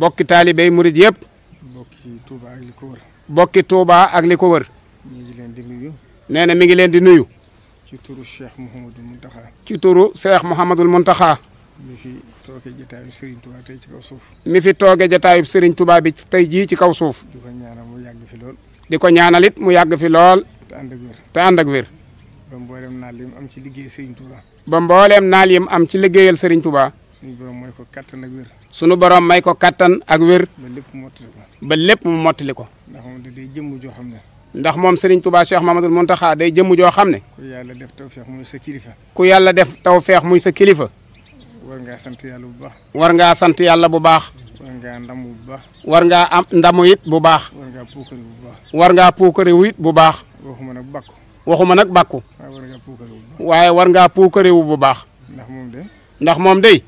bokki taalibey murid yëpp. bokki Touba ak li ko wër. bokki Touba ak li ko wër. mi ngi leen di nuyu. nee na mi ngi leen di nuyu. ci turu Cheikh Mouhamadul Mountakha. ci turu Cheikh Mouhamadul Mountakha. mi fi tooge jataayu Serigne Touba tey ci kaw suuf. mi fi tooge jataayu Serigne Touba bi tey jii ci kaw suuf. di ko ñaanal mu yàgg fi lool. di ko ñaanalit mu yàgg fi lool. te ànd ak wér. te ànd ak wér. ba mboolem naal yi mu am ci liggéey Serigne Touba. ba mbooleem naal yim am ci liggéeyal Serigne Touba. suñu borom mooy ko kattan ak wér. sunu borom may ko kattan ak wér. ba lépp mottali ko. ba lépp mu mottali ko. ndax moom day jëmm joo xam ne. ndax moom Serigne Touba Cheikh Mouhamadul Mountakha day jëmm joo xam ne. ku yàlla def tawfeex muy sa kilifa. ku yàlla def tawfeex muy sa kilifa. war ngaa sant yàlla bu baax. war ngaa sant yàlla bu baax. war ngaa ndamu bu baax. war ngaa am ndamu it bu baax. war ngaa puukare bu baax. war ngaa puukare wu it bu baax. waxuma nag bàkku. waxuma nag bàkku. waaye war ngaa puukare bu baax. waaye war ngaa puukare wu bu baax. ndax moom de. ndax moom day.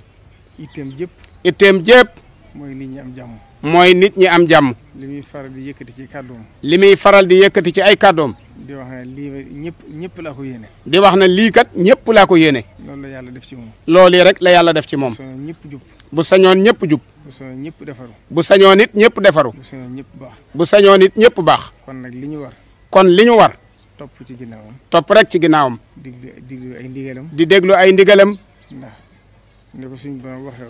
itteem jëpp. itteem jépp. mooy nit ñi am jàmm. mooy nit ñi am jàmm. li muy faral di yëkkati ci kàddoom. li muy faral di yëkkati ci ay kàddoom. di wax ne lii ñëpp laa ko yéene. di wax ne lii kat ñëpp laa ko yéene. loolu la yàlla def ci moom. loolu rek la yàlla def ci moom. bu sañoon ñëpp jub. bu sañoon ñëpp jub. bu sañoon ñëpp defaru. bu sañoon it ñëpp defaru. bu sañoon ñëpp baax. bu sañoon it ñëpp baax. kon nag li ñu war. kon li ñu war. topp ci ginnaawam. topp rek ci ginnaawam. diglu ay ndigalam. di déglu ay ndigalam. ndax ni ko suñu borom waxee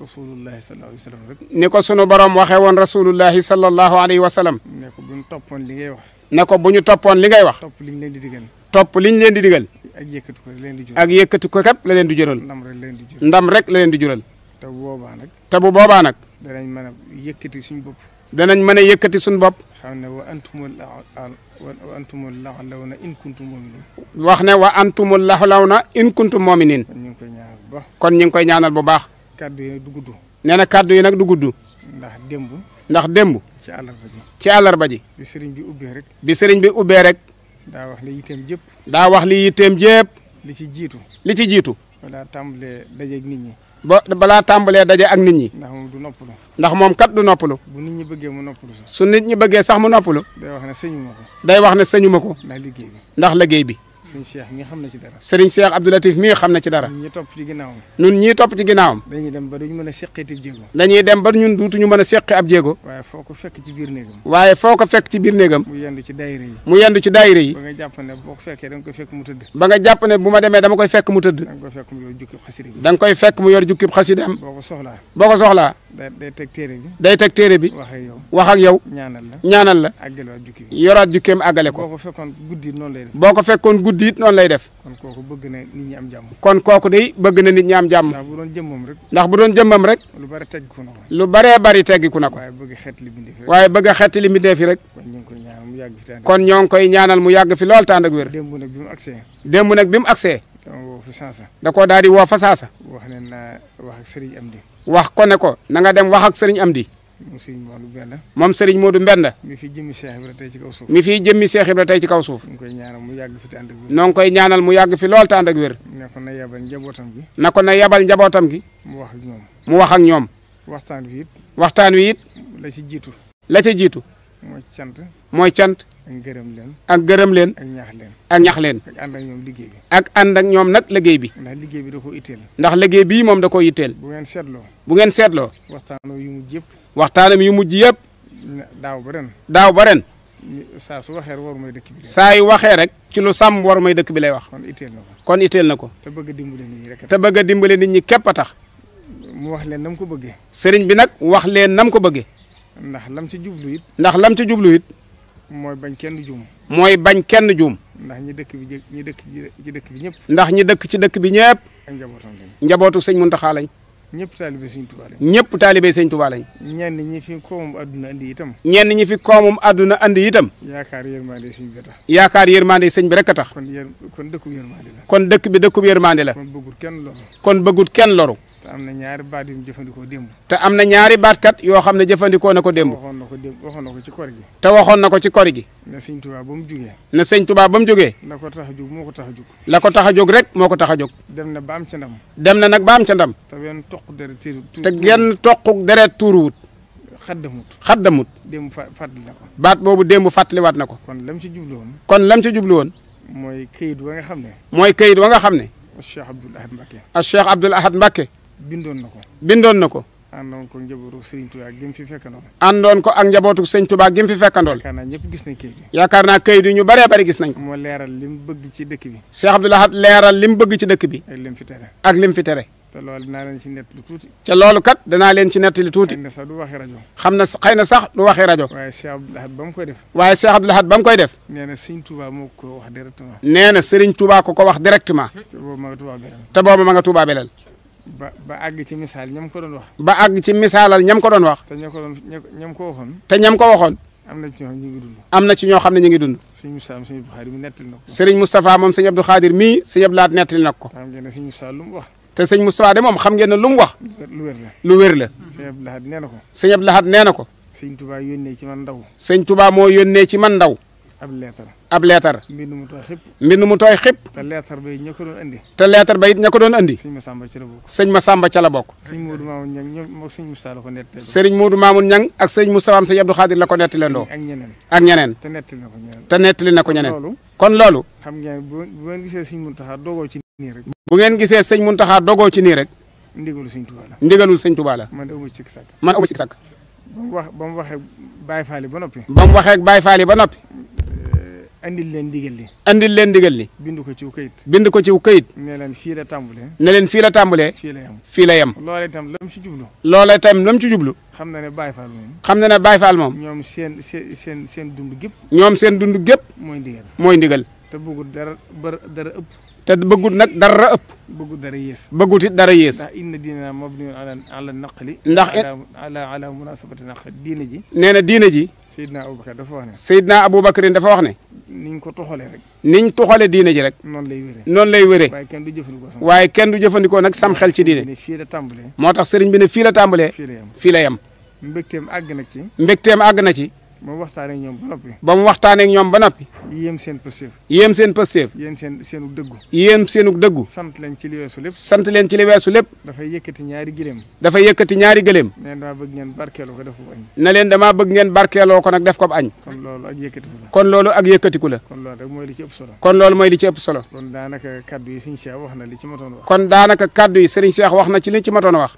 rasulullahi sallallahu alayhi wa sallam rek. ni ko sunu borom waxee woon rasulullahi sallallahu alayhi wa sallam. ne ko bu ñu toppoon li ngay wax. ne ko bu ñu toppoon li ngay wax. topp liñ leen di digal. topp liñ leen di digal. ak yëkkati ko leen di jural. ak yëkkati ko képp la leen di jural. ndam rek leen di jural. ndam rek la leen di jural. te bu boobaa nag. te bu boobaa nag. danañ mën a yëkkati suñu bopp. danañ mën a yëkkati suñu bopp. xam ne wa antumul la'lawna in kuntum mu'minin. wax ne wa antumul laxlawna in kuntum mu'minin. kon ñu ngi koy ñaanal bu baax. kon ñu ngi koy ñaanal bu baax. kaddu yi nag du gudd. nee na kaddu yi nag du gudd. ndax démb. ndax démb. ci àllarba ji. ci àllarba ji. bi sëriñ bi ubbee rek. bi sëriñ bi ubbee rek. daa wax li yitteem jëpp. daa wax li yitteem jépp. li ci jiitu. li ci jiitu. balaa tàmbalee dajeeg nit ñi. balaa tàmbalee daje ak nit ñi. ndax moom du noppalu. ndax moom kat du noppalu. bu nit ñi bëggee mu noppalu sax. su nit ñi bëggee sax mu noppalu. day wax ne sëñu ma ko. day wax ne sëñu ma ko. ndax liggéey bi. ndax liggéey bi. suñu Cheikh mi xam na ci dara. Serigne Cheikh Abdou Latif mii xam na ci dara. ñi topp ci ginnaawam. ñun ñii topp ci ginnaawam. dañuy dem ba duñu mën a seqeeti jéego. dañuy dem ba ñun duutuñu mën a seqi ab jéego. waaye foo ko fekk ci biir néegam. waaye foo ko fekk ci biir néegam. mu yendu ci daayira yi. mu yendu ci daayira yi. ba nga jàpp ne boo ko fekkee da nga koy fekk mu tëdd. ba nga jàpp ne bu ma demee dama koy fekk mu tëdd. da nga koy fekk mu yor jukkib xasida bi. da nga koy fekk mu yor jukkib xasidaam. boo ko soxlaa. boo ko soxlaa. day teg téere bi. day teg téere bi. wax ak yow. wax ak yow. ñaanal la. ñaanal la. àggalewaat jukki bi. yoraat jukkeem àggale ko. boo ko fekkoon guddi it noonu lay def. boo ko fekkoon guddi it noonu lay def. kon kooku bëgg na nit ñi am jàmm. kon kooku day bëgg na nit ñi am jàmm. ndax bu doon jëmmam rek. ndax bu doon jëmmam rek. lu bari teggiku na ko. lu baree bari teggiku na ko. waaye bëgg xeet li bindee fi rek. waaye bëgg a xetti li mbindee fi rek. kon ñu ngi koy ñaanal mu yàgg fi. kon ñoo ngi koy ñaanal mu yàgg fi lool tànd ak wér. démb nag bi mu agsee. démb nag bi mu agsee. dama woo fi saasa. da koo daal di woo fa saasa. wax ne naa wax ak Serigne Amdi. wax ko ne ko na nga dem wax ak Serigne Amdi. moom Serigne Modou Mbenda. moom Serigne Modou Mbenda. mi fi jëmmi Cheikh Ibra tey ci kaw suuf. mi fi jëmmi Cheikh Ibra tey ci kaw suuf. ñu ngi koy ñaanal mu yàgg fi te ànd ak wér. noo ngi koy ñaanal mu yàgg fi lool tànd ak wér. ne ko na yabal njabootam gi. na ko na yabal njabootam gi. mu wax ak ñoom. mu wax ak ñoom. waxtaan wi it. waxtaan wi it. la ci jiitu. la ca jiitu. mooy cant. mooy cant. ak gërëm leen. ak gërëm leen. ak ñaax leen. ak ñax leen. ak ànd ak ñoom liggéey bi. ak ànd ak ñoom nag liggéey bi. ndax liggéey bi da koo itteel. ndax liggéey bii moom da koo yitteel. bu ngeen seetloo. bu ngeen seetloo. waxtaanoo yu mujj yëpp. waxtaanam yu mujj yëpp. daaw ba ren. daaw ba ren. saa su waxee war mooy dëkk bi. saa yu waxee rek. ci lu sàmm war mooy dëkk bi lay wax. kon itteel na ko. kon itteel na ko. te bëgg a dimbale nit ñi rek. te bëgg a dimbale nit ñi képp a tax. mu wax leen nam ko bëggee. sëriñ bi nag wax leen nam ko bëggee. ndax lam ci jublu it. ndax lam ci jublu it. mooy bañ kenn juum. mooy bañ kenn juum. ndax ñi dëkk ci dëkk bi ñëpp. ndax ñi dëkk ci dëkk bi ñëpp. ak njabootam lañ. njabootu sëñ Muntaxa lañ. ñëpp taalibe sëñ Tuubaa lañ. ñëpp taalibe sëñ Tuubaa lañ. ñenn ñi fi koomum àdduna andi itam. ñenn ñi fi koomum àdduna andi itam. yaakaar yërmande sëñ bi tax. yaakaar yërmande sëñ bi rek a tax. kon dëkkub yërmande la. kon dëkk bi dëkkub yërmande la. kon bëggut kenn loru. kon bëggut kenn loru. te am na ñaari baat yu mu jëfandikoo démb. te am na ñaari baatkat yoo xam ne jëfandikoo na ko démb. waxoon na ko ci kor gi. te waxoon na ko ci kor gi. ne sëñ Tuubaa ba mu jugee. ne sëñ Tuubaa ba mu jógee. la ko tax a jóg moo ko tax a jóg. la ko tax a jóg rek moo ko tax a jóg. dem na ba am ca ndam. dem na nag ba am ca ndam. te wenn toq deret te genn toquk deret tuuruwut. xaddamut. démb fàttali na ko. baat boobu démb fàttaliwaat na ko. kon lam ci jublu woon. kon lam ci jublu woon. mooy këyit wa nga xam ne. mooy këyit wa nga xam ne. Cheikh Abdoul Ahad Mbacké. Cheikh Abdoul Ahad Mbacké. bindoon na ko. bindoon na ko. àndoon ko njabootu Serigne Touba gi mu fi fekkandool. àndoon ko ak njabootu sëñ Touba gi mu fi fekkandool. yaakaar naa ñëpp gis nañ kayit yi. yaakaar naa kayit yi ñu bëree bëri gis nañ ko. moo leeral li mu bëgg ci dëkk bi. Cheikh Abdou Lahad leeral li mu bëgg ci dëkk bi. ak lim fi tere. ak lim fi tere. te loolu dinaa leen ci nett lu tuuti. ca loolu kat danaa leen ci nettali tuuti. xëy na sax du waxee rajo. xam na xëy na sax du waxee rajo. waaye Cheikh Abdou Lahad ba mu koy def. waaye Cheikh Abdou Lahad ba mu koy def. nee na Serigne Touba moo ko wax directement. nee na Serigne Touba ko wax directement. te boobu ma nga Touba Belel. te boobu ma nga Touba Belel. ba àgg ci misaal ñam ko doon wax. ba àgg ci misaalal ñam ko doon wax. te ñam ko waxoon. te ñam ko waxoon. am na ci ñoo xam ne ñu ngi dund. am na ci ñoo xam ne ñu ngi dund. Serigne Moustapha Serigne Abdou Khadir mi nettali na ko. Serigne Moustapha moom sëñ Abdou Khadir mii sëñ Abdou Lahad nettali na ko. xam ngeen ne Serigne Moustapha lu mu wax. te sëñ Moustapha de moom xam ngeen ne lu mu wax. lu wér la. lu wér la. Serigne Abdou Lahad nee na ko. sëñ Abdou Lahad nee na ko. Serigne Touba yónnee ci man ndaw. sëñ Touba moo yónnee ci man ndaw. ab leetar. ab leetar. mbind mu tooy xëpp. mbind mu tooy xëpp. te leetar ba it ña ko doon andi. te leetar ba it ña ko doon andi. Serigne Massamba ci la bokk. sëñ Massamba ca la bokk. Serigne Modou Mamoun Niang ñoom moog Serigne Moustapha la ko nettali. Serigne Modou Mamoun Niang ak sëñ Moustapha am sëñ Abdou Khadir la ko nettali ndoo. ak ñeneen. ak ñeneen. te nettali na ko ñeneen. te nettali na ko ñeneen. loolu. kon loolu. xam ngeen bu ngeen gisee Serigne Mountakha dogoo ci nii rek. bu ngeen gisee sëñ Mountakha dogoo ci nii rek. ndigalu Serigne Touba la. ndigalul sëñ Touba la. man de amu ci sikk sàkk. man amu ci sàkk. ba mu waxee Baye Fall ba noppi. ba mu waxee ak Baye Fall ba noppi. andil leen ndigal li. andil leen ndigal li. bind ko ci kayit. bind ko ci kayit. ne leen fii la tàmbalee. ne leen fii la tàmbalee. fii la yem. fii la yem. loolee itam lam ci jublu. loolee itam lam ci jublu. xam na ne Baye Fall moom. xam na ne Baye Fall moom. ñoom seen dund gépp. ñoom seen dund gépp. mooy ndigal. mooy ndigal. te bëggul dara ëpp. te bëggut nag dara ëpp. bëggul dara yées. bëggut it dara yées. ndax inna diina mabniyun ala naqli. ndax ala munasabati naqli diina ji. nee na diina ji. Seydina Aboubacar dafa wax ne. Seydina Aboubacar dafa wax ne. niñ ko toxalee rek. niñ toxalee diina ji rek. noonu lay wéree. noonu lay wéree. waaye kenn du jëfandikoo sam. waaye kenn du jëfandikoo nag sam xel ci diine. fii la tàmbalee. moo tax sëriñ bi ne fii la tàmbalee. fii la yem. fii la yem. mbégteem àgg nag ci. mbégteem àgg na ci. ba mu waxtaanee ñoom ba noppi. ba mu waxtaanee ak ñoom ba noppi. yéem seen pësteef. yéem seen pësteef. yéen seenu dëggu. yéem seenu dëggu. sant leen ci li weesu lépp. sant leen ci li weesu lépp. dafay yëkkati ñaari gileem. dafay yëkkati ñaari gëléem. nee dama bëgg ngeen barkeeloo ko def ko añ. na leen damaa bëgg ngeen barkeeloo ko nag def ko añ. kon loolu ak yëkkatiku la. kon loolu ak yëkkatiku la. kon loolu rek mooy li ci ëpp solo. kon loolu mooy li ci ëpp solo. kon daanaka kaddu yi Serigne Cheikh wax na li ci matoon wax. kon daanaka kaddu yi Serigne Cheikh wax na ci li ci matoon a wax.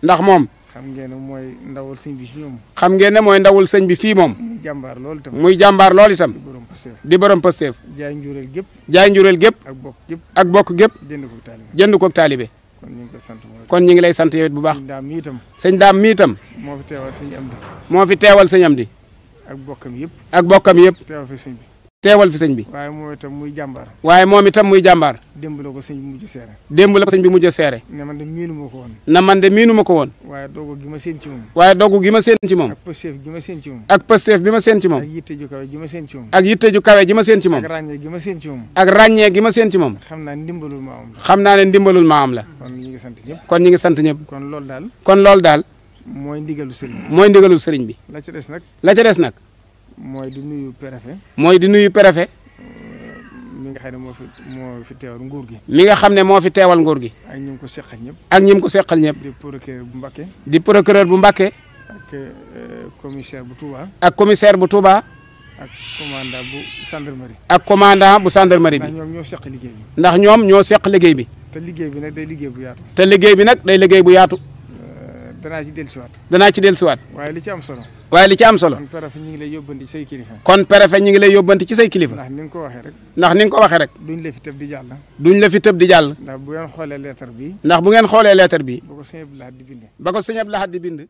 ndax moom. xam ngeen ne mooy ndawal sëñ bi fi ñoom. xam ngeen ne mooy ndawul sëñ bi fii moom. muy jàmbaar loolu itam. muy jàmbaar loolu itam. di borom pësteef. di borom pësteef. jaay njureel gépp. jaay njureel gépp. ak bokk gépp. ak bokk gépp. jënd ko taalibe. jënd ko taalibe. kon ñu ngi koy sant mooy. kon ñu ngi lay sant yow it bu baax. sëñ daam mi itam. sëñ daam mi itam. moo fi teewal sëñ Amdi. moo fi teewal sëñ Amdi. ak bokkam yëpp. ak bokkam yëpp. teewal fi sëñ bi. teewal fi sëñ bi. waaye moom itam muy jàmbaar. waaye moom itam muy jàmbaar. démb la ko sëñ bi mujj seere. démb la ko sëñ bi mujj seere. ne man de miinu ma ko woon. na man de miinu ma ko woon. waaye dogu gi ma seen ci moom. waaye dogu gi ma seen ci moom. ak pësteef gi ma seen ci moom. ak pësteef bi ma seen ci moom. ak yitte ju kawe ji ma seen ci moom. ak yitte ju kawe ji ma seen ci moom. ak ràññee gi ma seen ci moom. ak ràññee gi ma seen ci moom. xam naa ndimbalul ma am la. xam naa ne ndimbalul ma am la. kon ñu ngi sant ñëpp. kon ñu ngi sant ñëpp. kon loolu daal. kon loolu daal. mooy ndigalu sëriñ bi. mooy ndigalul sëriñ bi. la ca des nag. la ca des nag. mooy di nuyu préfet. mooy di nuyu préfet. mi nga xam ne moo fi teewal nguur gi. mi nga xam ne moo fi teewal nguur gi. ak ñi mu ko seqal ñëpp. ak ñi mu ko seqal ñëpp. di procureur bu Mbacké. di procureur bu Mbacké. ak commissaire bu Touba. ak commissaire bu Touba. ak commandant bu gendarmerie. ak commandant bu gendarmerie bi. ndax ñoom ñoo seq liggéey bi. ndax ñoom ñoo seq liggéey bi. te liggéey bi nag day liggéey bu yaatu. te liggéey bi nag day liggéey bu yaatu. danaa ci dellusiwaat. danaa ci dellusiwaat. waaye li ci am solo. waaye li ci am solo. kon préfet ñu ngi lay yóbbanti say kilifa. kon préfet ñu ngi lay yóbbanti ci say kilifa. ndax ni nga ko waxee rek. ndax ni nga ko waxee rek. duñ la fi tëb di jàll. duñ la fi tëb di jàll. ndax bu ngeen xoolee lettre bi. ndax bu ngeen xoolee lettre bi. ba ko sëñ Abdou Lahad di bind. ba ko sëñ Abdou Lahad di bind.